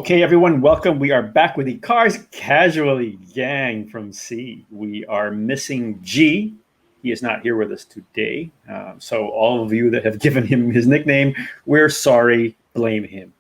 Okay, everyone, welcome. We are back with the Cars Casually gang from C. We are missing G. He is not here with us today. So, all of you that have given him his nickname, we're sorry. Blame him.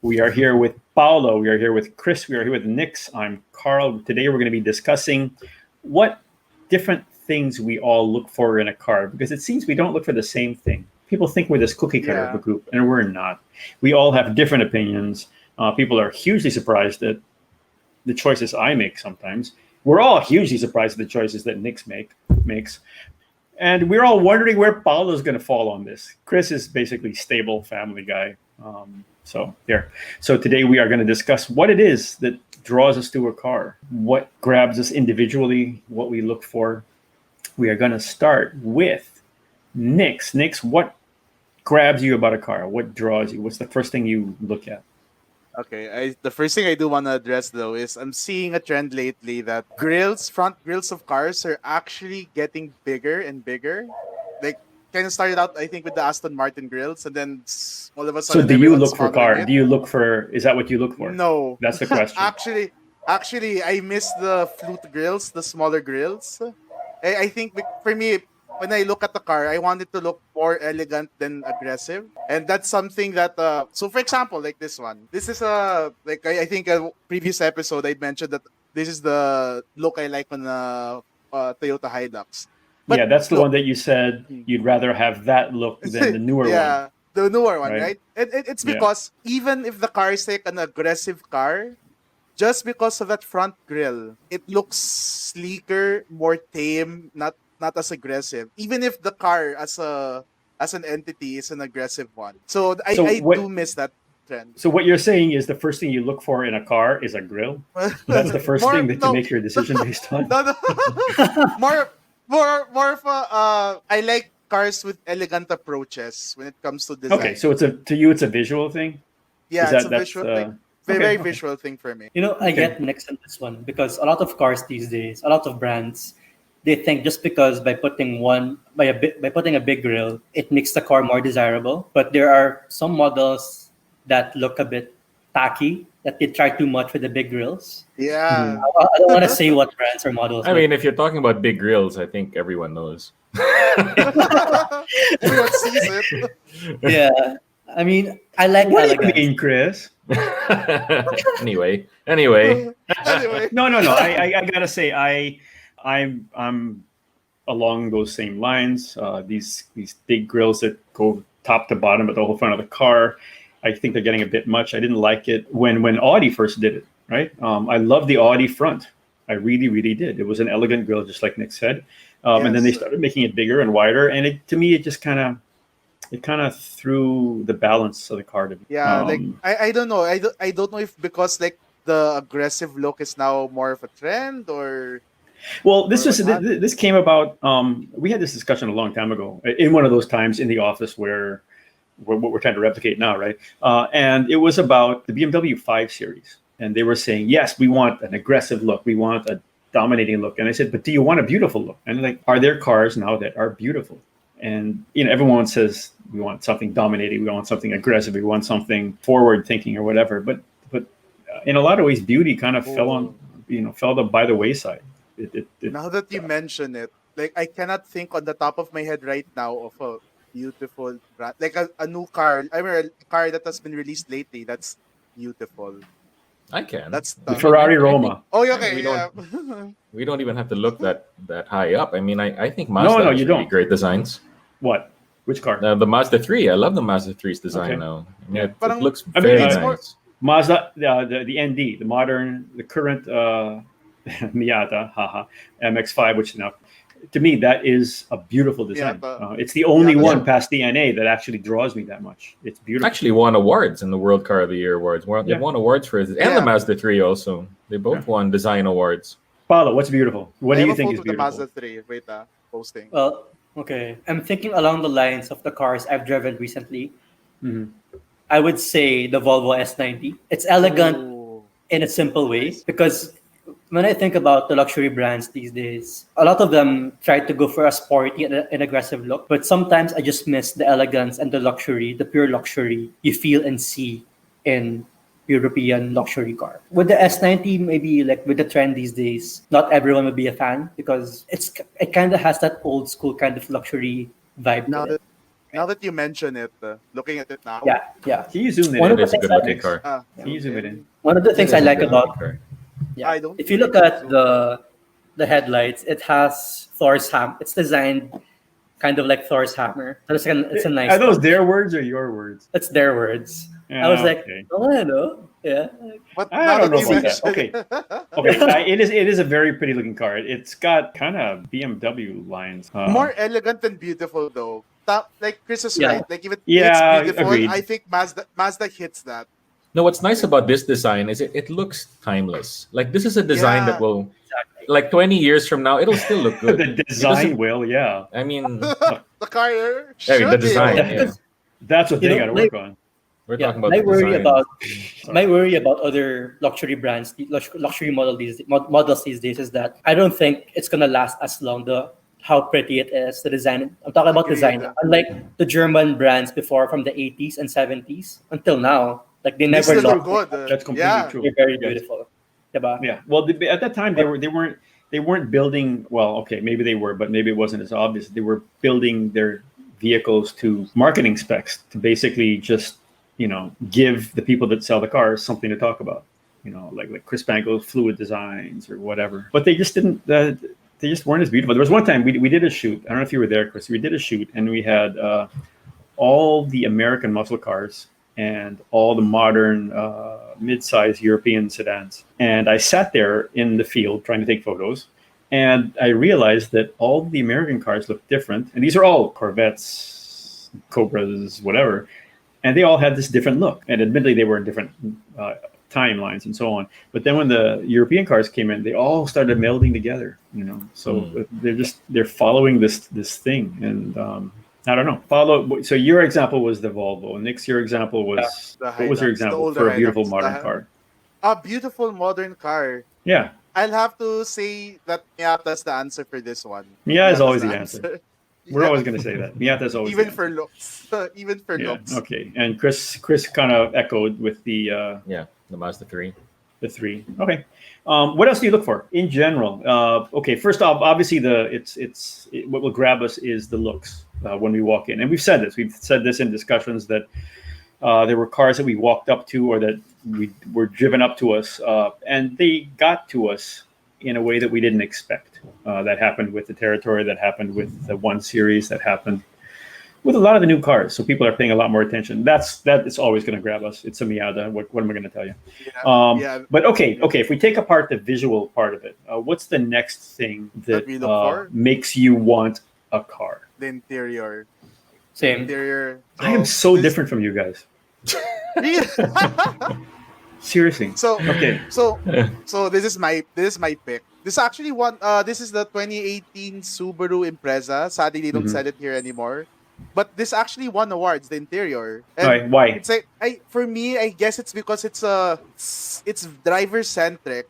We are here with Paolo. We are here with Chris. We are here with Nix. I'm Carl. Today, we're going to be discussing what different things we all look for in a car, because it seems we don't look for the same thing. People think we're this cookie cutter of a group, and we're not. We all have different opinions. People are hugely surprised at the choices I make sometimes. We're all hugely surprised at the choices that Nix makes. And we're all wondering where Paolo's going to fall on this. Chris is basically stable family guy. So today we are going to discuss what it is that draws us to a car, what grabs us individually, what we look for. We are going to start with Nix. Nix, what grabs you about a car? What draws you? What's the first thing you look at? Okay, the first thing I do want to address though is I'm seeing a trend lately that front grills of cars are actually getting bigger and bigger. Like, kind of started out, I think, with the Aston Martin grills, and then all of a sudden. So, do you look for car? Do you look for? Is that what you look for? No, that's the question. Actually, I miss the flute grills, the smaller grills. I think for me, when I look at the car, I want it to look more elegant than aggressive. And that's something that, so for example, like this one. This is I think a previous episode, I mentioned that this is the look I like on a Toyota Hilux. But yeah, that's the one that you said you'd rather have that look than the newer one. Yeah, the newer one, right? It's because even if the car is like an aggressive car, just because of that front grille, it looks sleeker, more tame, not as aggressive, even if the car as an entity is an aggressive one. So I do miss that trend. So what you're saying is the first thing you look for in a car is a grille? That's the first thing that you make your decision based on? No. more of a, I like cars with elegant approaches when it comes to design. Okay, so to you it's a visual thing? Yeah, it's a visual thing. Very visual thing for me. I get Nix on this one because a lot of cars these days, a lot of brands, they think just because by putting a big grille, it makes the car more desirable. But there are some models that look a bit tacky, that they try too much with the big grills. Yeah. I don't want to say what brands or models. I mean, if you're talking about big grills, I think everyone knows. Everyone sees it. Yeah. I mean, I like what elegance. Do you mean, Chris? Anyway. No. I gotta say, I'm along those same lines. These big grills that go top to bottom at the whole front of the car, I think they're getting a bit much. I didn't like it when Audi first did it. Right? I love the Audi front. I really, really did. It was an elegant grill, just like Nick said. Yes. And then they started making it bigger and wider, and to me, it just kind of threw the balance of the car to me. Yeah, I don't know. I don't know if because like the aggressive look is now more of a trend or. Well, this came about. We had this discussion a long time ago in one of those times in the office where what we're trying to replicate now, right? And it was about the BMW 5 Series, and they were saying, yes, we want an aggressive look, we want a dominating look, and I said, but do you want a beautiful look? And like, are there cars now that are beautiful? And everyone says we want something dominating, we want something aggressive, we want something forward thinking or whatever. But in a lot of ways, beauty kind of fell by the wayside. Now that you mention it, like I cannot think on the top of my head right now of a beautiful brand, like a new car. I mean, a car that has been released lately that's beautiful. I can. That's the Ferrari Roma. Oh, okay. We don't even have to look that high up. I mean, I think Mazda has really great designs. What? Which car? The Mazda 3. I love the Mazda 3's design now. Yeah, it looks very nice. Mazda, the ND, the current Miata, MX-5, which now, to me, that is a beautiful design. It's the only one past the NA that actually draws me that much. It's beautiful. Actually won awards in the World Car of the Year awards. They won awards for it. And the Mazda 3 also. They both won design awards. Paolo, what's beautiful? What do you think is beautiful? The Mazda 3. Wait, posting. Well, okay. I'm thinking along the lines of the cars I've driven recently. Mm-hmm. I would say the Volvo S90. It's elegant in a simple way because when I think about the luxury brands these days, a lot of them try to go for a sporty and aggressive look, but sometimes I just miss the elegance and the luxury, the pure luxury you feel and see in European luxury car. With the S90, maybe like with the trend these days, not everyone would be a fan because it kind of has that old school kind of luxury vibe Now to it. that now that you mention it, looking at it now, Yeah, yeah. Can you zoom it One in? of It the is a things good I looking Nick? car. Can you zoom it in? one of the It things is I a like good about looking car. yeah, I don't if you think look I can at zoom in. the headlights, it has Thor's ham. It's designed kind of like Thor's hammer. So it's a nice Are those touch. their words or your words? That's their words. I was Yeah, like, okay. oh, I know. Yeah. But I now don't that know you about that. mention Okay. it, Okay, it is a very pretty looking car. It's got kind of BMW lines. more elegant than beautiful though. Like Chris is Yeah. right. Like if it's Yeah, beautiful, agreed. I think Mazda hits that. No, what's nice about this design is it looks timeless. Like this is a design that Yeah, will, like 20 years from now, it'll still look good. The It design doesn't. will, yeah. I mean, the car I mean the should hit design. it. Yeah, Yeah, because That's what you they know, got to work on. we're yeah, talking about my the worry design. about other luxury brands, luxury models these days is that I don't think it's gonna last as long. How pretty it is, the design. I'm talking about Agreed. design. Unlike the German brands before from the 80s and 70s until now, like they They never still look lost. good. That's completely Yeah, true. They're very Yes. beautiful. Diba? Yeah. Well, at that time they weren't building. Well, okay, maybe they were, but maybe it wasn't as obvious. They were building their vehicles to marketing specs to basically just give the people that sell the cars something to talk about. Like Chris Bangle's fluid designs or whatever. But they just didn't. They just weren't as beautiful. There was one time we did a shoot. I don't know if you were there, Chris. We did a shoot and we had all the American muscle cars and all the modern mid-sized European sedans. And I sat there in the field trying to take photos, and I realized that all the American cars look different. And these are all Corvettes, Cobras, whatever, and they all had this different look. And admittedly, they were in different timelines and so on. But then when the European cars came in, they all started melding together. So they're following this thing, and I don't know. So your example was the Volvo. Nick's your example was the what was your Hilux, the example older for a beautiful Hilux. modern car? A beautiful modern car. Yeah, I'll have to say that Miata's the answer for this one. Miata is Miata's always the answer. We're Yeah. always going to say that. Miata is always Even the for answer. looks. Even for Yeah. looks. Okay. And Chris kind of echoed with the Yeah, the Mazda 3. the three. Okay. What else do you look for in general? Okay. First off, obviously what will grab us is the looks when we walk in, and we've said this. We've said this in discussions that there were cars that we walked up to or that we were driven up to us, and they got to us in a way that we didn't expect. That happened with the Territory. That happened with the 1 Series. That happened with a lot of the new cars. So people are paying a lot more attention. That is always going to grab us. It's a Miata. What am I going to tell you? Yeah. But okay. If we take apart the visual part of it, what's the next thing that we look for? makes you want a car? The interior. Same. Interior. I am so different from you guys. Seriously. So Okay. So this is my pick. This is actually this is the 2018 Subaru Impreza. Sadly, they don't sell it here anymore. But this actually won awards, the interior. And All right, why? It's like for me, I guess it's because it's driver centric.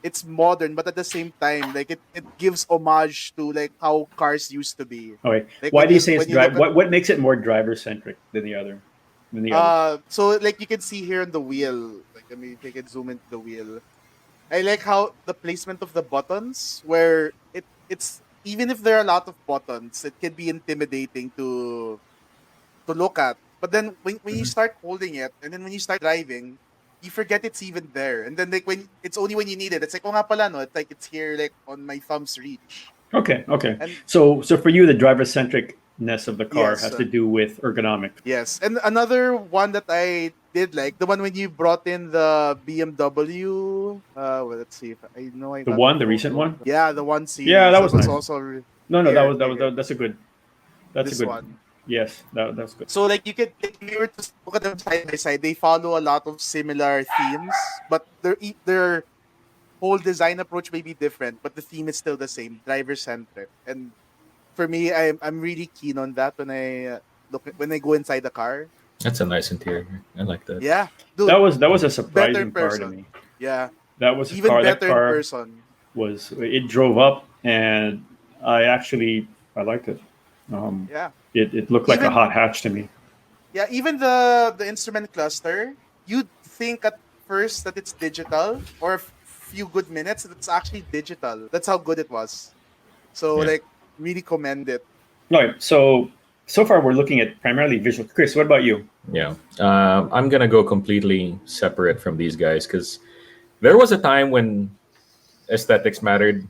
It's modern, but at the same time, like it gives homage to like how cars used to be. Okay. Like Why when do you you- say it's when you look drive? at- What makes it more driver centric than the other? So like you can see here on the wheel, like let me take it zoom into the wheel. I like how the placement of the buttons, where it's even if there are a lot of buttons, it can be intimidating to look at. But then when you start holding it, and then when you start driving, you forget it's even there. And then like when it's only when you need it, it's like oh nga pala no, it's like it's here like on my thumb's reach. Okay. And So for you, the driver centricness of the car Yes, has to do with ergonomics. Yes, and another one that I did like the one when you brought in the BMW. Well, let's see if I know. I The got one, the photo. recent one? Yeah, the 1 Series. Yeah, that was nice. also No, Here, that was that's a good. That's this a good one. Yes, that's good. So like you could, if you were to look at them side by side, they follow a lot of similar themes, but their whole design approach may be different, but the theme is still the same, driver centric. And for me, I'm really keen on that when I when I go inside the car. That's a nice interior. I like that. Yeah, dude, That was a better surprising car to person. me. Yeah, That was a even car. That better in car person. was it drove up, and I liked it. Yeah. It looked like a Even- hot hatch to me. Yeah, even the instrument cluster, you'd think at first that it's digital, or a few good minutes that it's actually digital. That's how good it was. So Yeah. like really commend it. All right. So far we're looking at primarily visual. Chris, what about you? Yeah. I'm gonna go completely separate from these guys because there was a time when aesthetics mattered.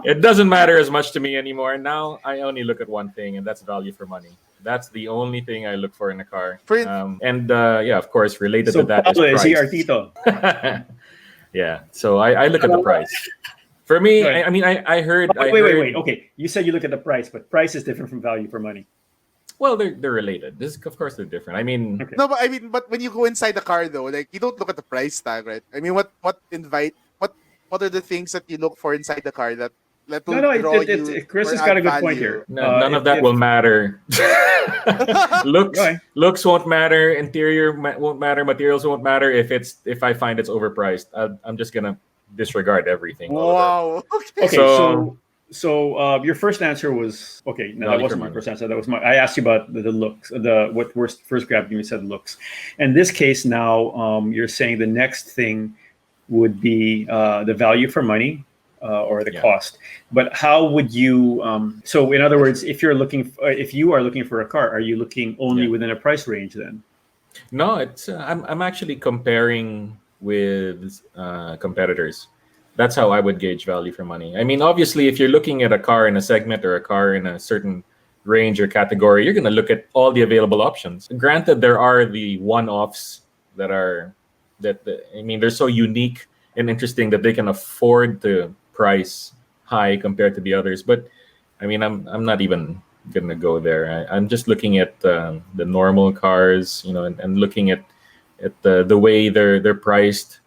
It doesn't matter as much to me anymore. Now I only look at one thing, and that's value for money. That's the only thing I look for in a car. For- And yeah, of course, related So to that Paulo is is he our price. Tito? Yeah. So I look at the price. For me, Right. I mean, I heard. Oh, wait. Okay, you said you look at the price, but price is different from value for money. Well, they're related. This, of course, they're different. I mean, Okay. No, but I mean, but when you go inside the car though, like you don't look at the price tag, right? I mean, what are the things that you look for inside the car that will No. draw you Chris or has got a add good point value? here. none of that will matter. looks Right. looks won't matter. Interior won't matter. Materials won't matter if I find it's overpriced. I'm just gonna disregard everything. all of that. Wow. Okay. Okay, so your first answer was okay. No, that Value for wasn't your money. first answer. That was my. I asked you about the looks. What first grabbed you? You said looks. In this case, now you're saying the next thing would be the value for money or the Yeah. cost. But how would you? So in other words, if you are looking for a car, are you looking only Yeah. within a price range then? No, it's I'm actually comparing with competitors. That's how I would gauge value for money. I mean, obviously, if you're looking at a car in a segment or a car in a certain range or category, you're going to look at all the available options. Granted, there are the one-offs that are I mean, they're so unique and interesting that they can afford to price high compared to the others. But I mean, I'm not even gonna go there. I'm just looking at the normal cars, and looking at the way they're priced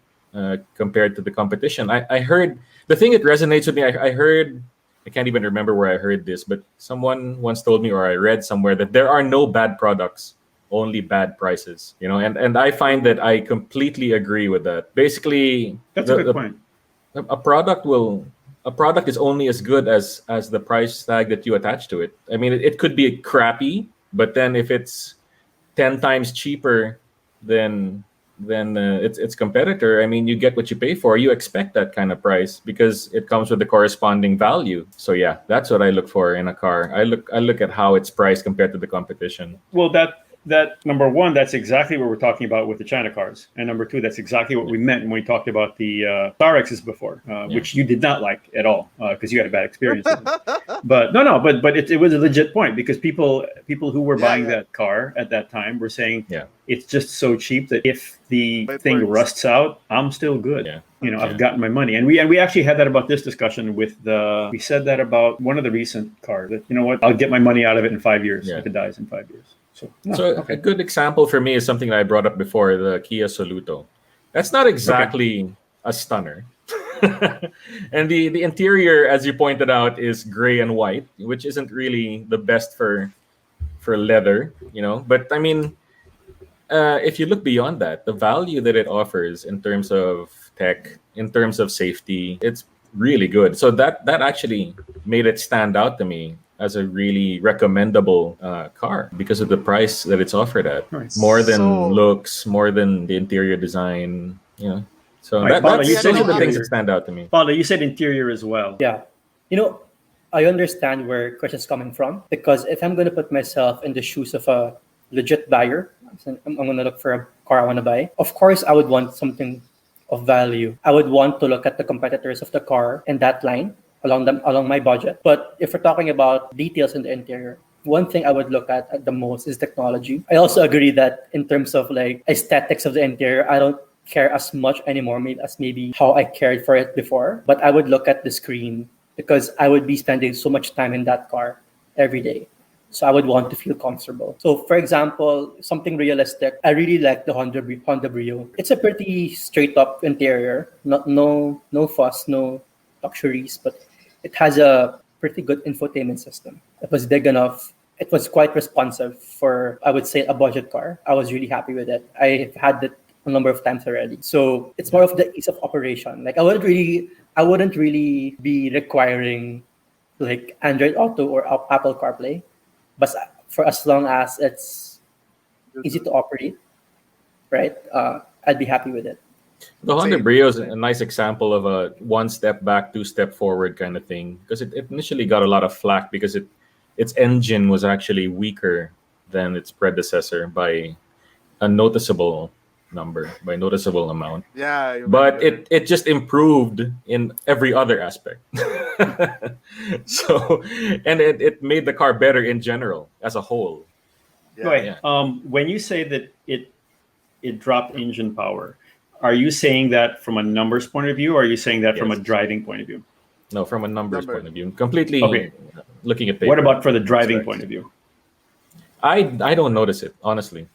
compared to the competition. I heard the thing that resonates with me. I heard, I can't even remember where I heard this, but someone once told me, or I read somewhere, that there are no bad products, only bad prices. And I find that I completely agree with that. Basically, That's a good point. a product is only as good as the price tag that you attach to it. I mean, it could be crappy, but then if it's 10 times cheaper than its competitor, I mean, you get what you pay for. You expect that kind of price because it comes with the corresponding value. So yeah, that's what I look for in a car. I look at how it's priced compared to the competition. Well, that number one, that's exactly what we're talking about with the China cars, and number two, that's exactly what we meant when we talked about the Starexes before, which you did not like at all because you had a bad experience with them. But but it was a legit point because people who were buying that car at that time were saying it's just so cheap that if the thing rusts out, I'm still good. Yeah. I've gotten my money, and we actually had that about this discussion with we said that about one of the recent cars that I'll get my money out of it in 5 years if it dies in 5 years. So a good example for me is something that I brought up before, the Kia Soluto. That's not exactly a stunner. And the interior, as you pointed out, is gray and white, which isn't really the best for leather, But I mean, if you look beyond that, the value that it offers in terms of tech, in terms of safety, it's really good. So that actually made it stand out to me as a really recommendable car because of the price that it's offered at. Nice. More than looks, more than the interior design, So Right, Paula, those are the things that stand out to me. Paula, you said interior as well. Yeah. I understand where Chris is coming from because if I'm going to put myself in the shoes of a legit buyer, I'm going to look for a car I want to buy. Of course, I would want something of value. I would want to look at the competitors of the car in that line along my budget. But if we're talking about details in the interior, one thing I would look at the most is technology. I also agree that in terms of like aesthetics of the interior, I don't care as much anymore as maybe how I cared for it before. But I would look at the screen because I would be spending so much time in that car every day. So I would want to feel comfortable. So for example, something realistic, I really like the Honda Brio. It's a pretty straight up interior, no fuss, no luxuries, but it has a pretty good infotainment system. It was big enough. It was quite responsive for, I would say, a budget car. I was really happy with it. I've had it a number of times already. So it's more of the ease of operation. Like I wouldn't really be requiring like Android Auto or Apple CarPlay, but for as long as it's easy to operate, right? I'd be happy with it. The Honda Same, Brio is same. a nice example of a one step back, two step forward kind of thing because it initially got a lot of flack because its engine was actually weaker than its predecessor by a noticeable by noticeable amount. Yeah, I But remember. it just improved in every other aspect. So and it made the car better in general as a whole. Yeah. Wait, Yeah. when you say that it dropped engine power, are you saying that from a numbers point of view, or are you saying that from a Yes. driving point of view? No, from a numbers Number. point of view, completely Okay. looking at What paper. about for the driving Specs. point of view? I don't notice it, honestly.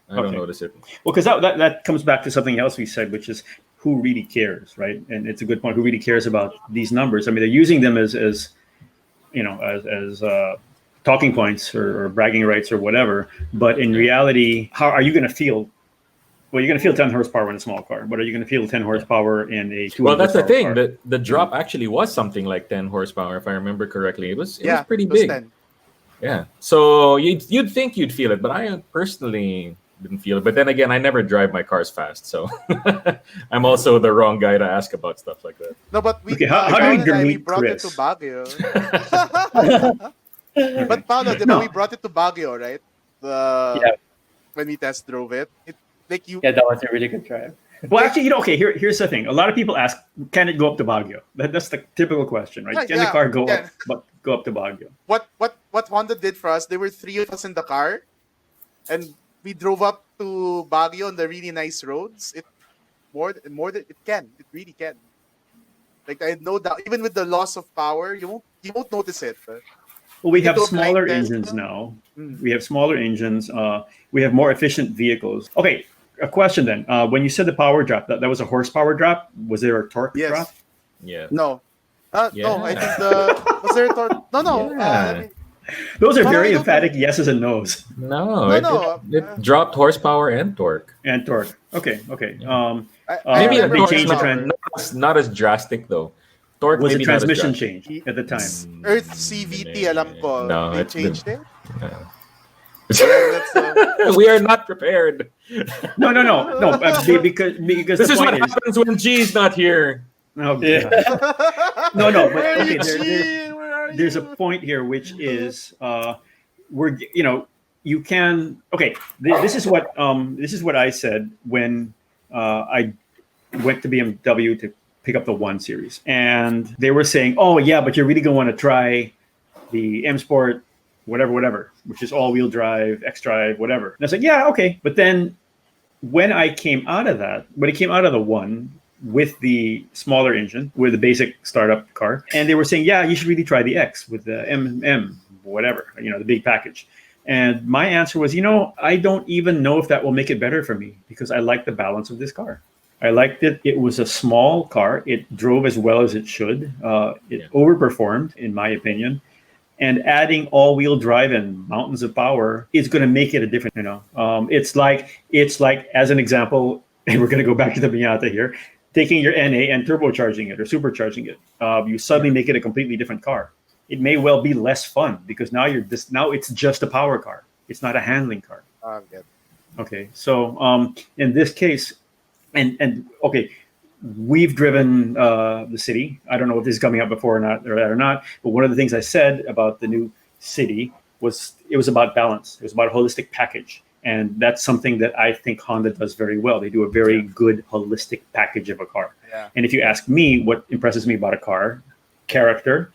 I don't Okay. notice it. Well, because that comes back to something else we said, which is who really cares, right? And it's a good point. Who really cares about these numbers? I mean, they're using them as talking points or bragging rights or whatever. But in Yeah. reality, how are you going to feel? Well, you're going to feel 10 horsepower in a small car, but are you going to feel 10 horsepower in a 200 Well, that's the horsepower thing. car? The drop actually was something like 10 horsepower, if I remember correctly. It was Yeah, pretty it was big. 10. Yeah. So you'd think you'd feel it, but I personally didn't feel it. But then again, I never drive my cars fast, so I'm also the wrong guy to ask about stuff like that. No, but Okay, how do we Paolo and I, we meet brought it Chris? to Baguio. But Paolo, No. we brought it to Baguio, right? Yeah. When we test drove it, like you. Yeah, that was a really good drive. Well, actually, okay. Here's the thing. A lot of people ask, "Can it go up to Baguio?" That's the typical question, right? Yeah, Can the yeah, car go yeah. up, but go up to Baguio? What Honda did for us, there were 3 of us in the car, and we drove up to Baguio on the really nice roads. It more than it can. It really can. Like I had no doubt, even with the loss of power, you won't notice it. Well, we You have do a blind smaller test. engines now. Mm. We have smaller engines. We have more efficient vehicles. Okay, a question then. When you said the power drop, that was a horsepower drop. Was there a torque Yes. drop? Yeah. No. No, I Yeah. think was there a torque? No. Yeah. Those are But very I don't emphatic yeses and nos. No, No. it dropped horsepower and torque. And torque. Okay. I Maybe they remember torque changed the horsepower. not as drastic though. Torque Was the maybe not as transmission drastic. changed at the time? Earth CVT, alam ko. No, They it's been- changed it. No. Yeah, that's, We are not prepared. No. Because This the is what point is, happens when G's not here. oh, Yeah. God. No, but Where are okay, you, there- Gene? Where are there's a you? point here which is you can this is what I said when I went to BMW to pick up the 1 Series, and they were saying, oh yeah, but you're really going to want to try the M Sport whatever, which is all-wheel drive, X-Drive, whatever. And I was like, yeah, okay. But then when it came out of the 1 with the smaller engine, with the basic startup car, and they were saying, yeah, you should really try the X with the M, whatever, the big package. And my answer was, I don't even know if that will make it better for me because I like the balance of this car. I liked it. It was a small car. It drove as well as it should. It overperformed, in my opinion. And adding all-wheel drive and mountains of power is going to make it a different. It's like as an example, and we're going to go back to the Miata here, taking your NA and turbocharging it or supercharging it. You suddenly make it a completely different car. It may well be less fun because now it's just a power car. It's not a handling car. Yeah. Okay, so in this case, and okay, we've driven the City. I don't know if this is coming up before or not, but one of the things I said about the new City was it was about balance. It was about a holistic package, and that's something that I think Honda does very well. They do a very good holistic package of a car. Yeah. And if you ask me, what impresses me about a car, character.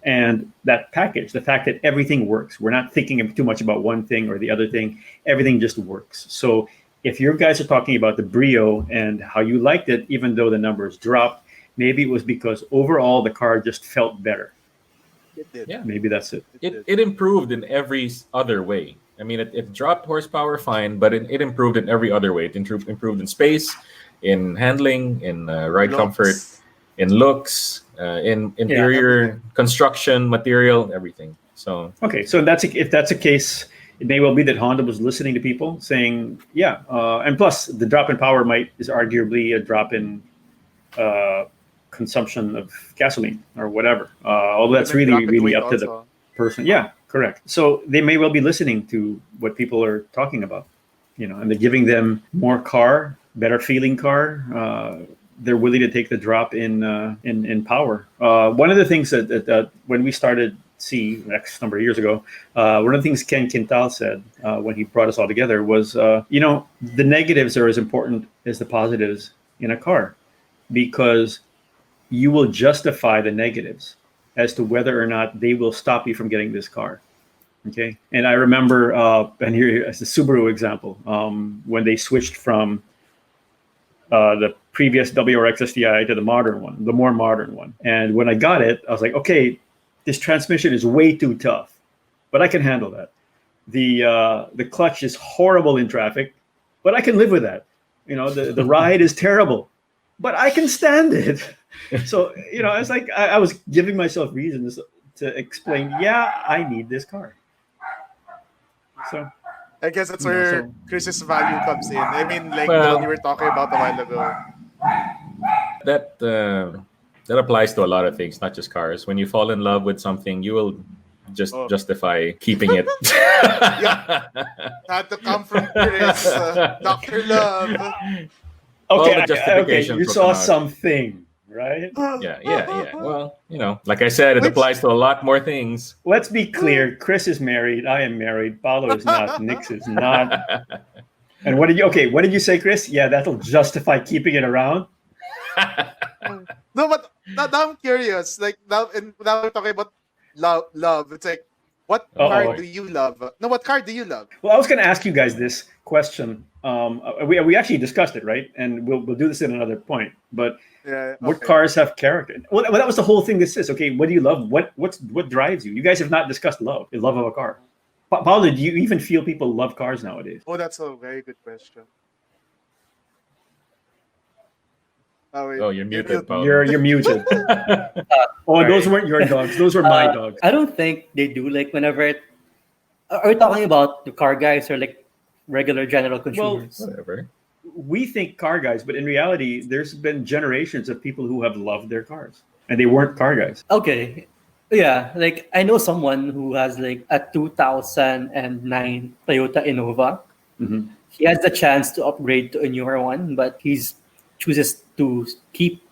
And that package, the fact that everything works. We're not thinking too much about one thing or the other thing. Everything just works. So if you guys are talking about the Brio and how you liked it, even though the numbers dropped, maybe it was because overall the car just felt better. It did. Yeah. Maybe that's it. It improved in every other way. I mean, it dropped horsepower fine, but it improved in every other way. It improved in space, in handling, in ride Looks. comfort, in looks, in interior construction, material, everything. So Okay, so if that's a case, it may well be that Honda was listening to people saying, yeah, and plus the drop in power is arguably a drop in consumption of gasoline or whatever. Although that's Even drop really, in really weight up to the also. person. Yeah, correct. So they may well be listening to what people are talking about. and they're giving them more car, better feeling car. They're willing to take the drop in power. One of the things that when we started C X number of years ago, one of the things Ken Quintal said when he brought us all together was, the negatives are as important as the positives in a car, because you will justify the negatives as to whether or not they will stop you from getting this car. Okay. And I remember, and here as the Subaru example, when they switched from the previous WRX STI to the modern one, the more modern one. And when I got it, I was like, okay, this transmission is way too tough, but I can handle that. The clutch is horrible in traffic, but I can live with that. The ride is terrible, but I can stand it. So, it's like I was giving myself reasons to explain, yeah, I need this car. So I guess that's where Chris's value comes in. I mean, like the Well- one you were talking about a while ago. That applies to a lot of things, not just cars. When you fall in love with something, you will just justify keeping it. Had to come from Chris, Dr. Love. All the okay, justifications you will saw come out. something, right? Yeah. Well, like I said, it applies to a lot more things. Let's be clear. Chris is married. I am married. Paulo is not. Nix is not. And what did you say, Chris? Yeah, that'll justify keeping it around. No, but now I'm curious. Like now we're talking about love. It's like, what car do you love? No, what car do you love? Well, I was going to ask you guys this question. We actually discussed it, right? And we'll do this at another point. But what cars have character? Well, that was the whole thing. This is okay. What do you love? What drives you? You guys have not discussed love. The love of a car. Paulo, do you even feel people love cars nowadays? Oh, that's a very good question. Oh, wait. Oh, you're muted, Paul. You're muted. Those weren't your dogs. Those were my dogs. I don't think they do. Like whenever, are we talking about the car guys or like regular general consumers? Whatever. We think car guys, but in reality, there's been generations of people who have loved their cars, and they weren't car guys. Okay. Yeah, like I know someone who has like a 2009 Toyota Innova. Mm-hmm. He has the chance to upgrade to a newer one, but he chooses to keep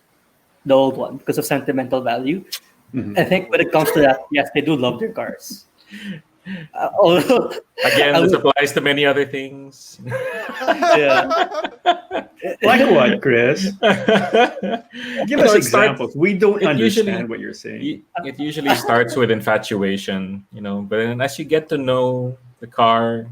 the old one because of sentimental value. Mm-hmm. I think when it comes to that, yes, they do love their cars. Although, Again, this applies to many other things. yeah. Like what, Chris? Give us examples. We don't understand what you're saying. It usually starts with infatuation, but then as you get to know the car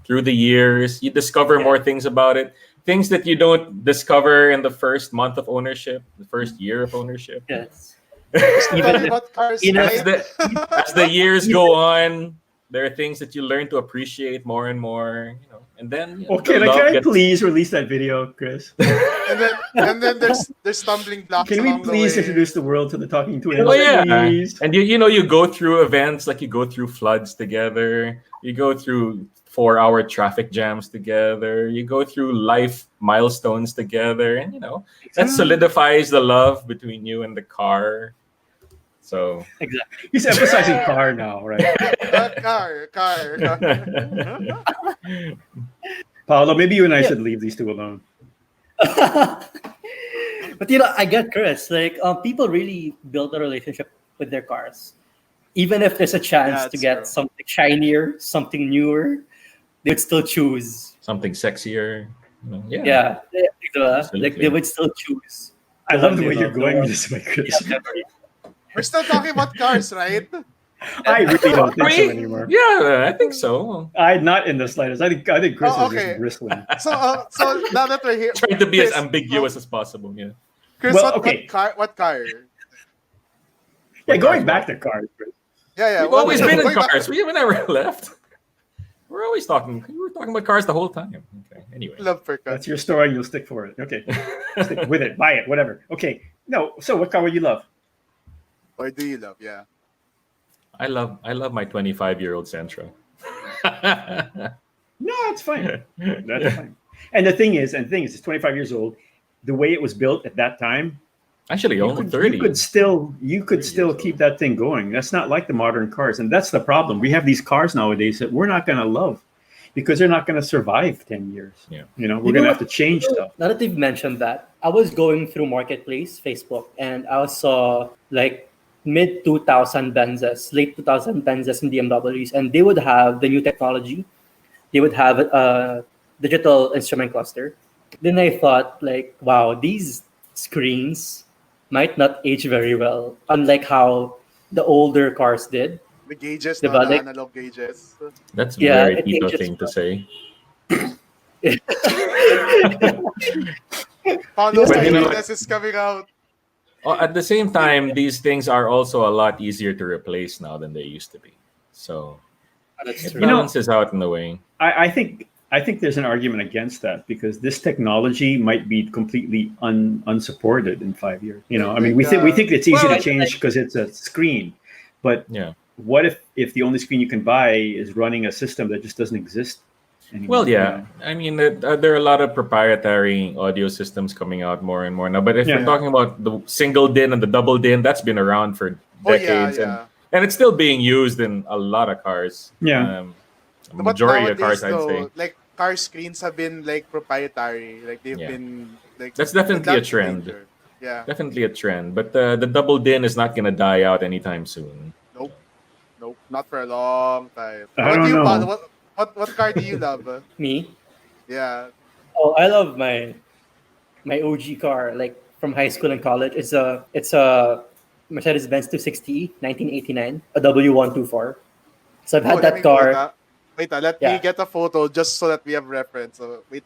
through the years, you discover more things about it. Things that you don't discover in the first month of ownership, the first year of ownership. Yes. Even about cars, As the years go on, there are things that you learn to appreciate more and more, and then. Can I please release that video, Chris? and then there's stumbling blocks. Can we please introduce the world to the Talking Twins? Oh yeah, please? And you go through events, like you go through floods together, you go through 4-hour traffic jams together, you go through life milestones together, and that solidifies the love between you and the car. So exactly, he's emphasizing car now, right? Car. Paulo, maybe you and I should leave these two alone. But I get Chris. Like people really build a relationship with their cars, even if there's a chance to get something shinier, something newer, they would still choose something sexier. Yeah, like they would still choose. I love the way you're going with this, Chris. We're still talking about cars, right? I really don't think so anymore. Yeah, I think so. Not in the slightest. I think Chris is just bristling. So now that we're here, trying to be as ambiguous as possible. Yeah. Chris, what car? Yeah, going back to cars, Chris. Yeah. We've always been in cars. We haven't ever left. We're always talking. We were talking about cars the whole time. Okay. Anyway, love for cars. That's your story. You'll stick for it. Okay, stick with it. Buy it. Whatever. Okay. No. So, what car would you love? Or do you love? Yeah. I love my 25-year-old Sentra. No, it's fine. That's fine. And the thing is, it's 25 years old. The way it was built at that time, actually almost 30. You could still keep that thing going. That's not like the modern cars, and that's the problem. We have these cars nowadays that we're not going to love. because they're not going to survive 10 years. Yeah. We're You going know to have what? to change stuff. Now that you've mentioned that, I was going through Marketplace, Facebook, and I saw like mid 2000 Benzes, late 2000 Benzes and BMWs, and they would have the new technology. They would have a digital instrument cluster. Then I thought, like, wow, these screens might not age very well, unlike how the older cars did. The gauges, The no, the like, analog gauges. That's a yeah, very it Tito ages thing to say. Paulo's But Argentina is coming out. At the same time, these things are also a lot easier to replace now than they used to be. So That's it true. balances out in a way. I think there's an argument against that because this technology might be completely unsupported in 5 years. I mean, we think it's easy to change because it's a screen, but Yeah. what if the only screen you can buy is running a system that just doesn't exist anymore? Well, yeah. I mean, there are a lot of proprietary audio systems coming out more and more now. But if Yeah. we're talking about the single DIN and the double DIN, that's been around for Oh, yeah, decades, yeah. and it's still being used in a lot of cars. Yeah. A But majority of nowadays, cars, I'd say. though, like car screens have been like proprietary. Like they've Yeah. been like That's definitely a that's trend. danger. Yeah. Definitely a trend. But the double DIN is not going to die out anytime soon. Nope. Nope. Not for a long time. I How about don't you, know. Paul? What car do you love? Me. Yeah. Oh, I love my OG car, like from high school and college. It's a Mercedes-Benz 260 1989, a W124. So I've had let me that go, car. Wait, let Yeah. me get a photo just so that we have reference. So, wait,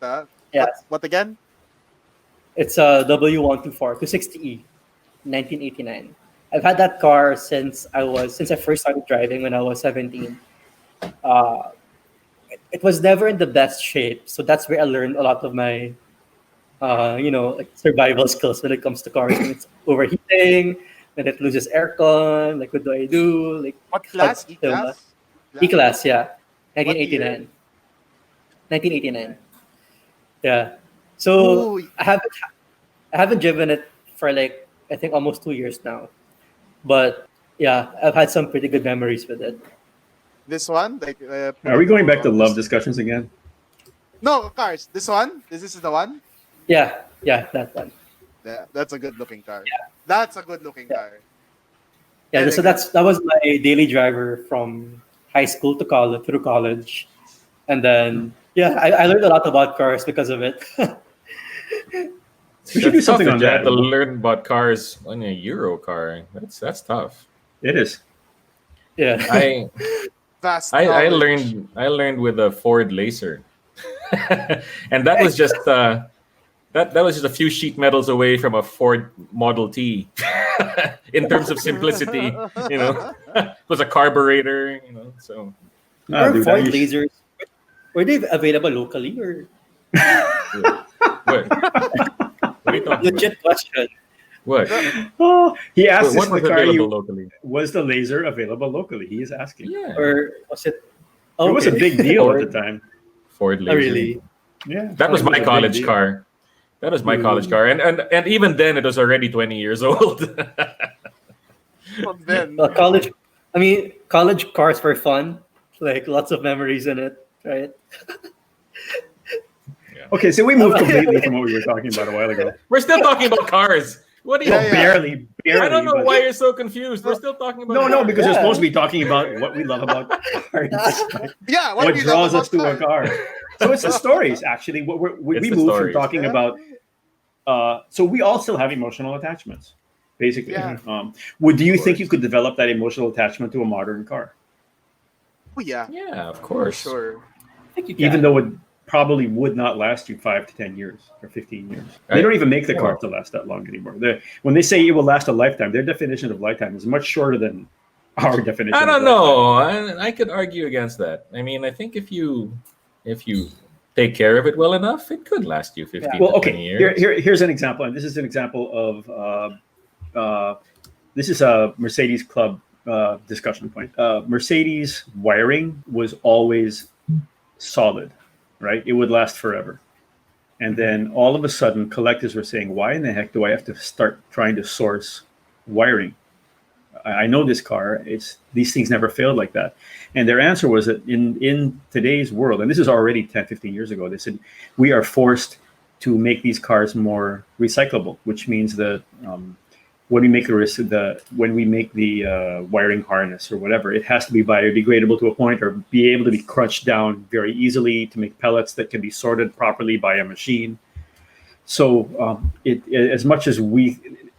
Yeah, What again? it's a W124 260E 1989. I've had that car since I first started driving when I was 17. Uh, it was never in the best shape, so that's where I learned a lot of my like survival skills when it comes to cars. When it's overheating, when it loses aircon, like what do I do? Like What class? E diba? class? E-Class, yeah. What 1989. 1989. Yeah. So Ooh, I haven't driven it for like I think almost 2 years now. But yeah, I've had some pretty good memories with it. this one? Like, Are we going back to love discussions again? No, cars. This one? This is the one? Yeah, that one. Yeah, that's a good looking car. That's a good looking car. Yeah, so that was my daily driver from high school to college through college. And then I learned a lot about cars because of it. We should do something on that. To learn about cars on a Euro car. That's tough. It is. Yeah. Vast I knowledge. learned with a Ford Laser, and that was just that was just a few sheet metals away from a Ford Model T in terms of simplicity. It was a carburetor. So Or dude, Ford lasers. Were they available locally or what? What are you talking about? legit question? What? Oh, he asked What if was the car available locally? was the laser available locally. He is asking. Yeah, Or was it It was a okay. big deal Ford. at the time. Ford Oh, Laser. really? Yeah, That was it my a big college deal. car. That was my college car, and even then it was already 20 years old. From then. College cars were fun. Like lots of memories in it, right? Okay, so we moved completely from what we were talking about a while ago. We're still talking about cars. What do you? Yeah. Barely. I don't know but- why you're so confused. We're still talking about No, cars. because we're Yeah. supposed to be talking about what we love about cars. Yeah, What we draws love us to a about car. So it's the stories, actually. We It's the moved from stories. talking Yeah. about. So we all still have emotional attachments, basically. Yeah. Do you Of think course. you could develop that emotional attachment to a modern car, Oh, yeah, Yeah, of for course. sure. I think you can. even though it probably would not last you 5 to 10 years or 15 years? They don't even make the car to last that long anymore. When they say it will last a lifetime, their definition of lifetime is much shorter than our definition. I of don't lifetime. know. I could argue against that. I mean, I think if you take care of it well enough, it could last you 15 Well, to okay. 20 years. Here's an example, and this is an example of this is a Mercedes club discussion point. Mercedes wiring was always solid, right? It would last forever. And then all of a sudden, collectors were saying, "Why in the heck do I have to start trying to source wiring? I know this car. These things never failed like that. And their answer was that in today's world, and this is already 10, 15 years ago, they said, we are forced to make these cars more recyclable, which means that when we make the wiring harness or whatever, it has to be biodegradable to a point, or be able to be crunched down very easily to make pellets that can be sorted properly by a machine. So as much as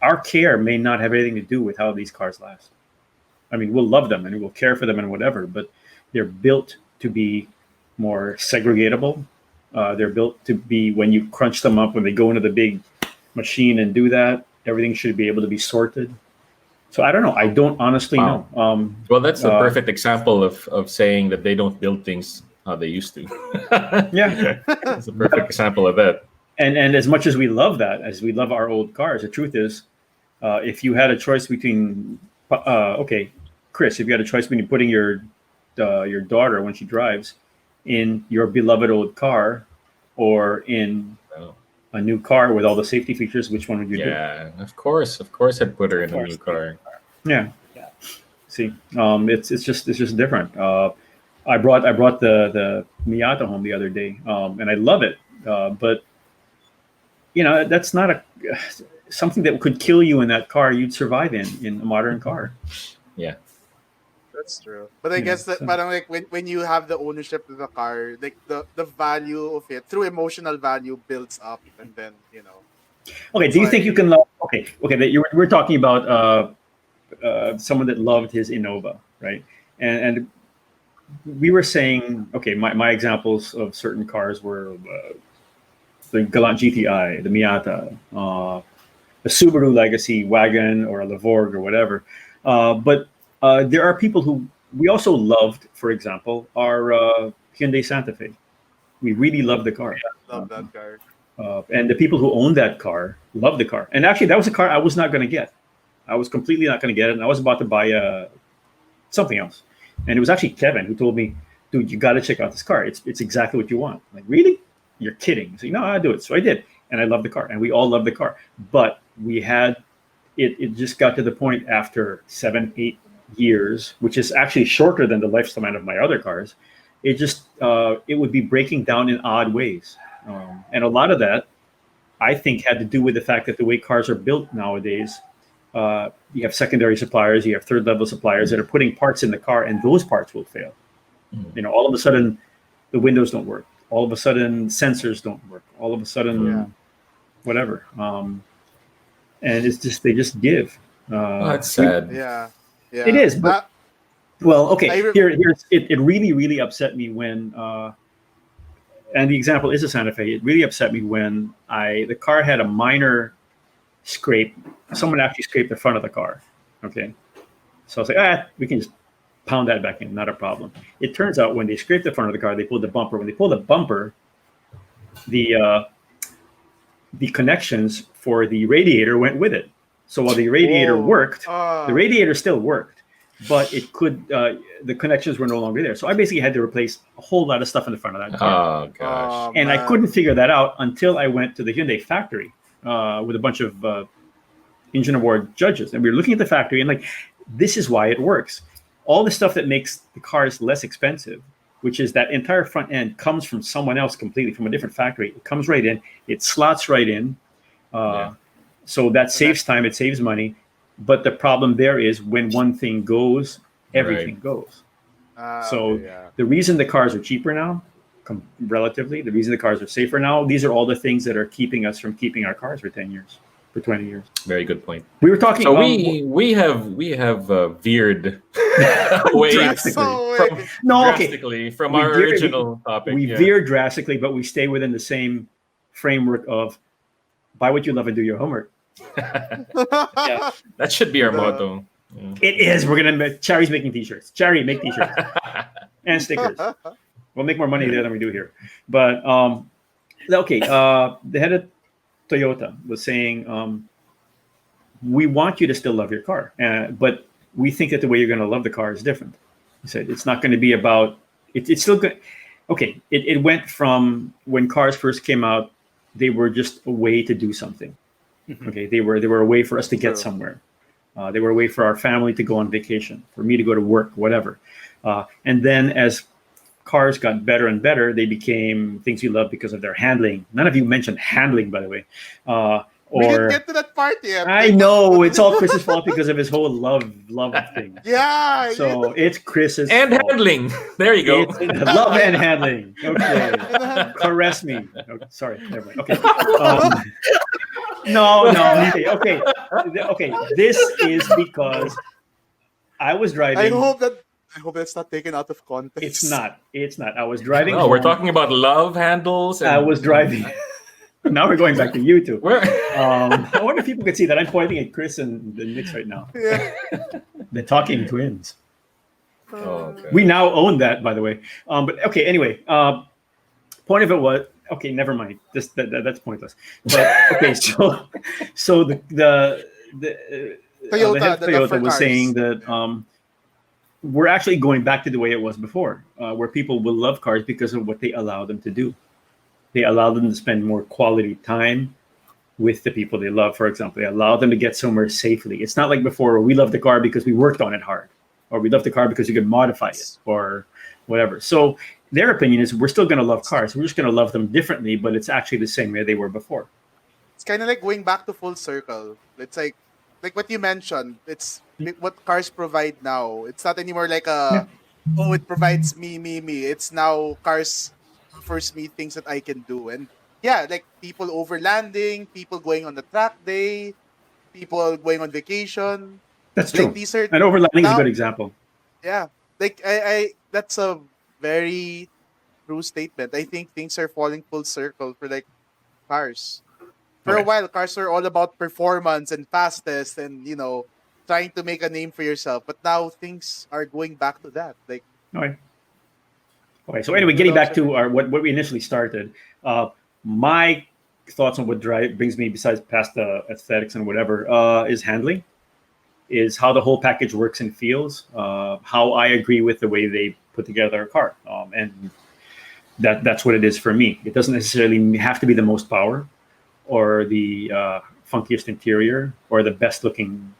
our care may not have anything to do with how these cars last. I mean, we'll love them and we'll care for them and whatever, but they're built to be more segregatable. They're built to be, when you crunch them up, when they go into the big machine and do that, everything should be able to be sorted. So I don't know. I don't honestly know. Well, that's a perfect example of saying that they don't build things how they used to. Yeah. It's a perfect example of that. And as much as we love that, as we love our old cars, the truth is, if you had a choice between, Chris, if you had a choice between putting your daughter when she drives in your beloved old car or in a new car with all the safety features, which one would you do? Yeah, of course, I'd put her in a new car. Yeah. See, it's just different. I brought the Miata home the other day, and I love it, but that's not something that could kill you in that car. You'd survive in a modern car. Yeah. That's true. But I guess that parang like when you have the ownership of the car, like the value of it through emotional value builds up, and then Okay, do you think you can love? Okay. We're talking about someone that loved his Innova, right? And we were saying, okay, my examples of certain cars were the Galant GTI, the Miata, a Subaru Legacy wagon, or a Lavorg or whatever. But there are people who we also loved, for example, our Hyundai Santa Fe. We really loved the car. Love that car. And the people who owned that car loved the car. And actually, that was a car I was not going to get. I was completely not going to get it. And I was about to buy something else. And it was actually Kevin who told me, dude, you got to check out this car. It's exactly what you want. I'm like, really? You're kidding. So, I'll do it. So I did. And I loved the car. And we all loved the car. But we had, it just got to the point after 7-8 years, which is actually shorter than the lifespan of my other cars. It just, it would be breaking down in odd ways. And a lot of that, I think, had to do with the fact that the way cars are built nowadays, you have secondary suppliers, you have third level suppliers that are putting parts in the car, and those parts will fail. All of a sudden, the windows don't work. All of a sudden, sensors don't work. All of a sudden, whatever. And it's just, they just give. That's sad. Yeah. It is. But, well, okay. It really, really upset me when, and the example is a Santa Fe. It really upset me when the car had a minor scrape. Someone actually scraped the front of the car. Okay. So I was like, we can just pound that back in, not a problem. It turns out when they scraped the front of the car, they pulled the bumper. When they pulled the bumper, the connections for the radiator went with it. So while the radiator worked, the radiator still worked, but it could, the connections were no longer there. So I basically had to replace a whole lot of stuff in the front of that car. Oh, gosh. And I couldn't figure that out until I went to the Hyundai factory with a bunch of engine award judges. And we were looking at the factory and like, this is why it works. All the stuff that makes the cars less expensive, which is that entire front end comes from someone else completely, from a different factory. It comes right in, it slots right in. So that saves time, it saves money. But the problem there is when one thing goes, everything goes. The reason the cars are cheaper now, relatively, the reason the cars are safer now, these are all the things that are keeping us from keeping our cars for 10 years, for 20 years. Very good point. We were talking. So we have veered away drastically from our original topic. We veered drastically, but we stay within the same framework of buy what you love and do your homework. That should be our motto. Yeah. It is. We're gonna. Cherry's making t-shirts. Cherry, make t-shirts and stickers. We'll make more money there than we do here. But okay. The head of Toyota was saying, we want you to still love your car, but we think that the way you're going to love the car is different. He said it's not going to be about. It's still good. Okay. It went from when cars first came out, they were just a way to do something. Okay, they were a way for us to get somewhere. They were a way for our family to go on vacation, for me to go to work, whatever. And then as cars got better and better, they became things you love because of their handling. None of you mentioned handling, by the way. We didn't Or get to that part yet. I Like, know it's all Chris's fault because of his whole love thing. Yeah. So it's Chris's And fault. handling. There you go. It's love and handling. Okay, caress me. Okay, sorry, never mind. Okay, no. Okay. This is because I was driving. I hope that's not taken out of context. It's not. I was driving. No, we're home. talking about love handles. And I was driving. Now we're going back to YouTube. Where? I wonder if people can see that I'm pointing at Chris and the Knicks right now. Yeah. The talking twins. Oh, okay. We now own that, by the way. But okay, anyway. Point of it was okay. Never mind. That's pointless. But okay, so the Toyota, head of the Toyota for was cars. saying that we're actually going back to the way it was before, where people will love cars because of what they allow them to do. They allow them to spend more quality time with the people they love, for example. They allow them to get somewhere safely. It's not like before where we love the car because we worked on it hard, or we love the car because you could modify it, or whatever. So their opinion is we're still going to love cars. We're just going to love them differently, but it's actually the same way they were before. It's kind of like going back to full circle. It's like what you mentioned. It's what cars provide now. It's not anymore like it provides me. It's now cars offers me things that I can do. And yeah, like people overlanding, people going on the track day, people going on vacation. That's Like true. these are And overlanding is a now- good example. Yeah, like I that's a very true statement. I think things are falling full circle for like cars. For a Okay. while, cars were all about performance and fastest and trying to make a name for yourself. But now things are going back to that. Like Okay. So anyway, getting back to our what we initially started, my thoughts on what brings me besides past the aesthetics and whatever is handling, is how the whole package works and feels, how I agree with the way they put together a car, and that's what it is for me. It doesn't necessarily have to be the most power, or the funkiest interior, or the best looking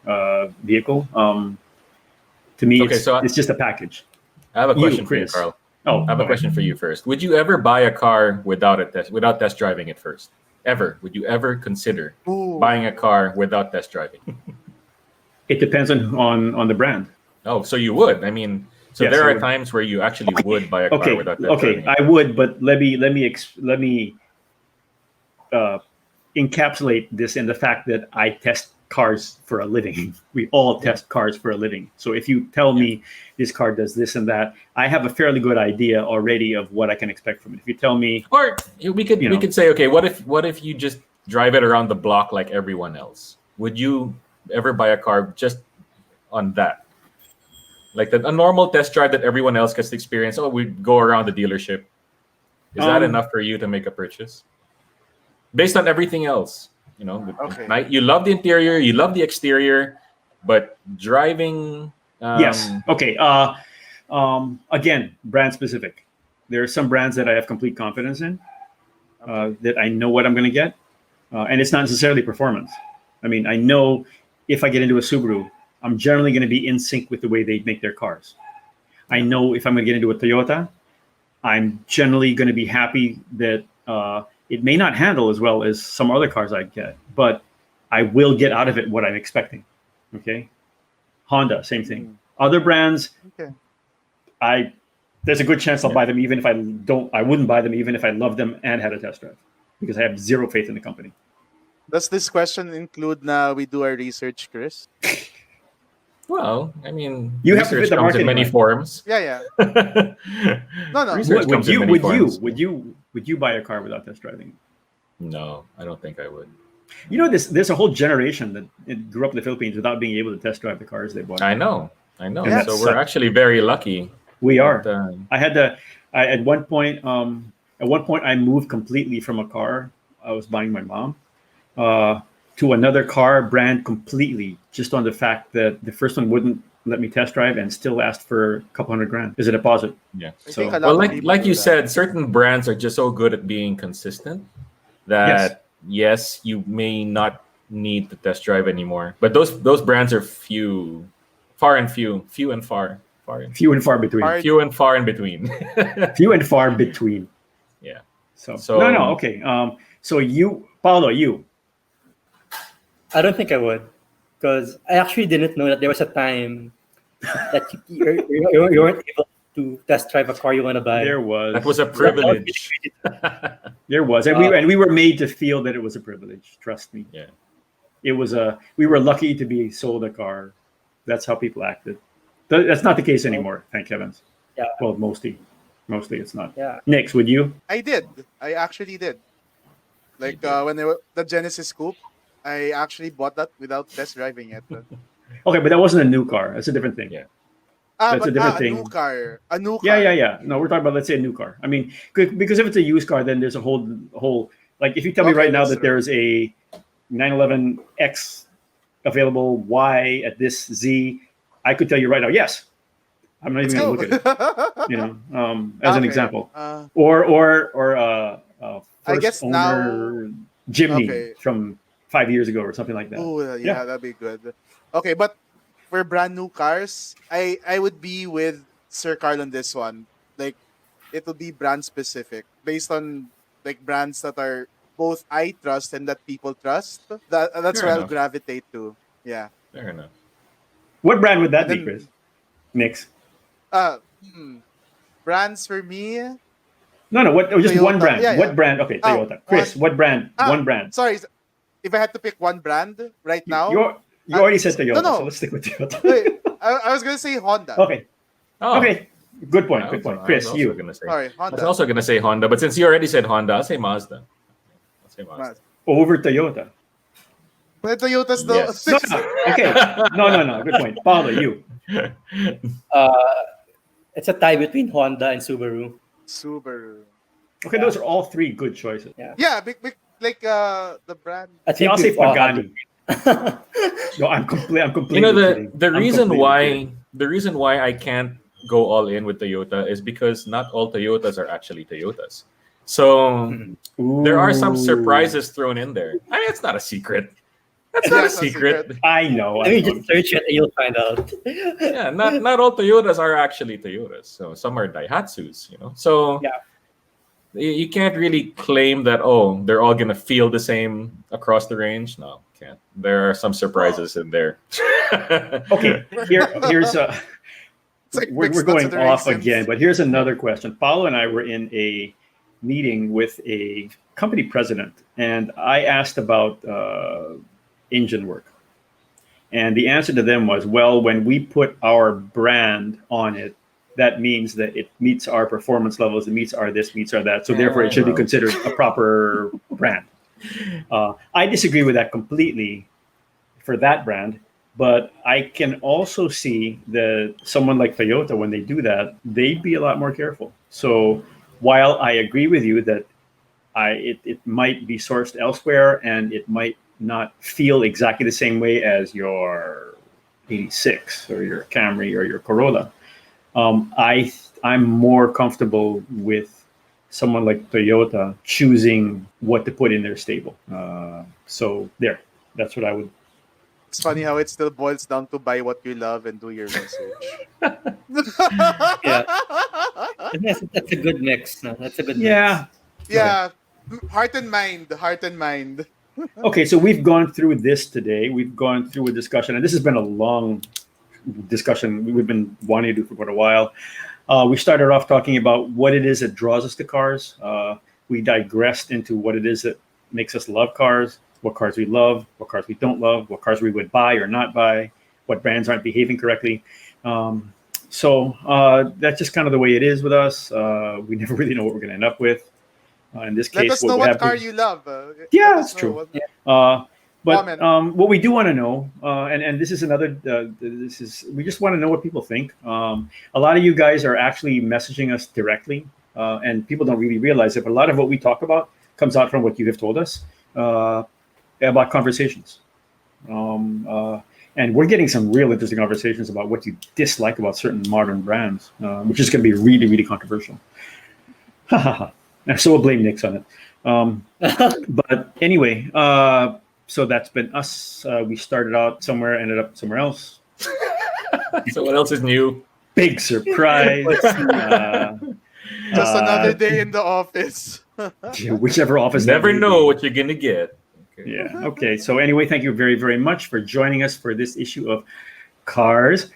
vehicle. To me, Okay, it's just a package. I have a question for you, Chris. Carl. Oh, I have a question for you first. Would you ever buy a car without test driving it first? Ever? Would you ever consider buying a car without test driving? It depends on the brand. Oh, so you would? I mean, so Yes, there I are would. times where you actually would buy a car Okay, without test driving. I would, but let me encapsulate this in the fact that I test cars for a living. We all test cars for a living. So if you tell me this car does this and that, I have a fairly good idea already of what I can expect from it. If you tell me, Or we could say, okay, what if you just drive it around the block like everyone else? Would you ever buy a car just on that? Like a normal test drive that everyone else gets to experience. Oh, we go around the dealership. Is that enough for you to make a purchase? Based on everything else, Okay. You love the interior, you love the exterior, but driving. yes, okay. Again, brand specific. There are some brands that I have complete confidence in, that I know what I'm going to get, and it's not necessarily performance. I mean, I know if I get into a Subaru, I'm generally going to be in sync with the way they make their cars. I know if I'm going to get into a Toyota, I'm generally going to be happy that it may not handle as well as some other cars I get, but I will get out of it what I'm expecting. Okay. Honda, same thing. Other brands, Okay. there's a good chance I'll buy them even if I wouldn't buy them even if I loved them and had a test drive, because I have zero faith in the company. Does this question include we do our research, Chris? Well, I mean, You have to research fit the comes in marketing many line. forms. Yeah. No. Research comes in many forms. Would you buy a car without test driving? No, I don't think I would. There's a whole generation that grew up in the Philippines without being able to test drive the cars they bought. I know. Yeah. So we're actually very lucky. We are. But, At one point I moved completely from a car I was buying my mom to another car brand completely, just on the fact that the first one wouldn't let me test drive and still asked for a couple $100,000 as a deposit. yeah. I So- think a lot Well, of people like do you that. said, certain brands are just so good at being consistent that yes, you may not need to test drive anymore. But those brands are few and far Few and far between. Hard. few and far in between. Few and far between. Yeah. So, So- no, okay. So you, Paulo, you. I don't think I would, because I actually didn't know that there was a time that you weren't able to test drive a car you want to buy. There was. That was a privilege. There was, and we were made to feel that it was a privilege. Trust me. Yeah. It was we were lucky to be sold a car. That's how people acted. That's not the case anymore. Thank heavens. Yeah. Well, mostly it's not. Yeah. Next, would you? I did. I actually did. Like when the Genesis Coupe, I actually bought that without test driving it. Okay, but that wasn't a new car. That's a different thing. Yeah. That's a different thing. A new car. A new car. Yeah. No, we're talking about, let's say, a new car. I mean, because if it's a used car, then there's a whole like, if you tell me Okay, right now that's that there's a 911X available Y at this Z, I could tell you right now, yes. I'm not Let's even go. going to look at it. You know, as an Okay. example, Uh, or I first guess owner Jimny Okay. from 5 years ago or something like that. oh, Yeah. yeah, that'd be good. Okay, but for brand new cars, I would be with Sir Carl on this one. Like, it'll be brand specific based on like brands that are both I trust and that people trust. That's Fair where I'll enough. gravitate to. Yeah. Fair enough. What brand would that And be, then- Chris? Nix. Brands for me. No. What? Just Toyota. one brand. Yeah, yeah. What brand? Okay, Toyota. Chris, what brand? One brand. Sorry, if I had to pick one brand right now, You already said Toyota, no. so let's stick with Toyota. wait, I was gonna say Honda. Okay. Oh, Okay. Good point. I Good point. was Chris, also you. gonna say. Sorry, I was Honda. also gonna say Honda, but since you already said Honda, I'll say Mazda. I'll say Mazda. Over Toyota. But Toyota's the Yes. No. Okay. No. Good point. Paulo, you. It's a tie between Honda and Subaru. Subaru. Okay, those are all three good choices. Yeah, like the brand. I See, I'll say we've all had Pagani. No, I'm completely. You know kidding. the I'm reason completely why I can't go all in with Toyota is because not all Toyotas are actually Toyotas. So kidding. there are some Ooh. surprises thrown in there. I mean, it's not a secret. That's not a That's a secret. secret. I know. I mean, just search it and you'll find out. Yeah, not all Toyotas are actually Toyotas. So some are Daihatsus, you know. So Yeah. you can't really claim that they're all gonna feel the same across the range. No, can't. There are some surprises in there. Okay, here's a. It's like we're mixed going nuts and off raisins. again, but here's another question. Paulo and I were in a meeting with a company president, and I asked about engine work. And the answer to them was, well, when we put our brand on it, that means that it meets our performance levels, it meets our this, meets our that. So therefore, it should be considered a proper brand. I disagree with that completely for that brand. But I can also see that someone like Toyota, when they do that, they'd be a lot more careful. So while I agree with you that it might be sourced elsewhere and it might not feel exactly the same way as your 86 or your Camry or your Corolla, I'm more comfortable with someone like Toyota choosing what to put in their stable. So that's what I would. It's funny how it still boils down to buy what you love and do your research. Yeah. That's a good mix. No? That's a good Yeah. Yeah. Heart and mind. Heart and mind. Okay, so we've gone through this today. We've gone through a discussion, and this has been a long discussion we've been wanting to do for quite a while. We started off talking about what it is that draws us to cars. We digressed into what it is that makes us love cars, what cars we love, what cars we don't love, what cars we would buy or not buy, what brands aren't behaving correctly. So that's just kind of the way it is with us. We never really know what we're going to end up with. In this case, Let us know we what have car to- you love. Yeah, Let us that's know true. what- But Comment. what we do want to know, and this is another, we just want to know what people think. A lot of you guys are actually messaging us directly, and people don't really realize it, but a lot of what we talk about comes out from what you have told us about conversations. And we're getting some real interesting conversations about what you dislike about certain modern brands, which is going to be really, really controversial. So we'll blame Nick's on it. But anyway, So that's been us. We started out somewhere, ended up somewhere else. So what else is new? Big surprise. Just another day in the office. Whichever office. that Never may know be. what you're gonna get. Okay. Yeah. Okay. So anyway, thank you very, very much for joining us for this issue of Cars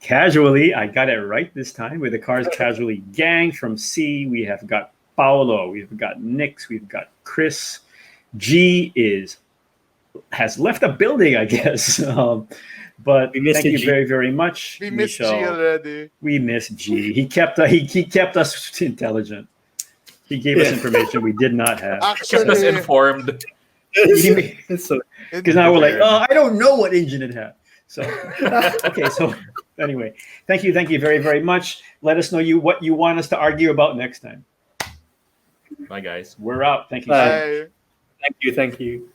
Casually. I got it right this time with the Cars Casually gang from C. We have got Paolo. We've got Nix. We've got Chris. G has left the building, I guess. But We missed thank you, you G. very, very much. We missed G already. We miss G. He kept us intelligent. He gave us information we did not have. Kept us Actually, informed. It's so Because now we're like, oh, I don't know what engine it had. So, okay. So, anyway, thank you very, very much. Let us know what you want us to argue about next time. Bye, guys. We're out. Thank you. Bye. So much. bye. Thank you.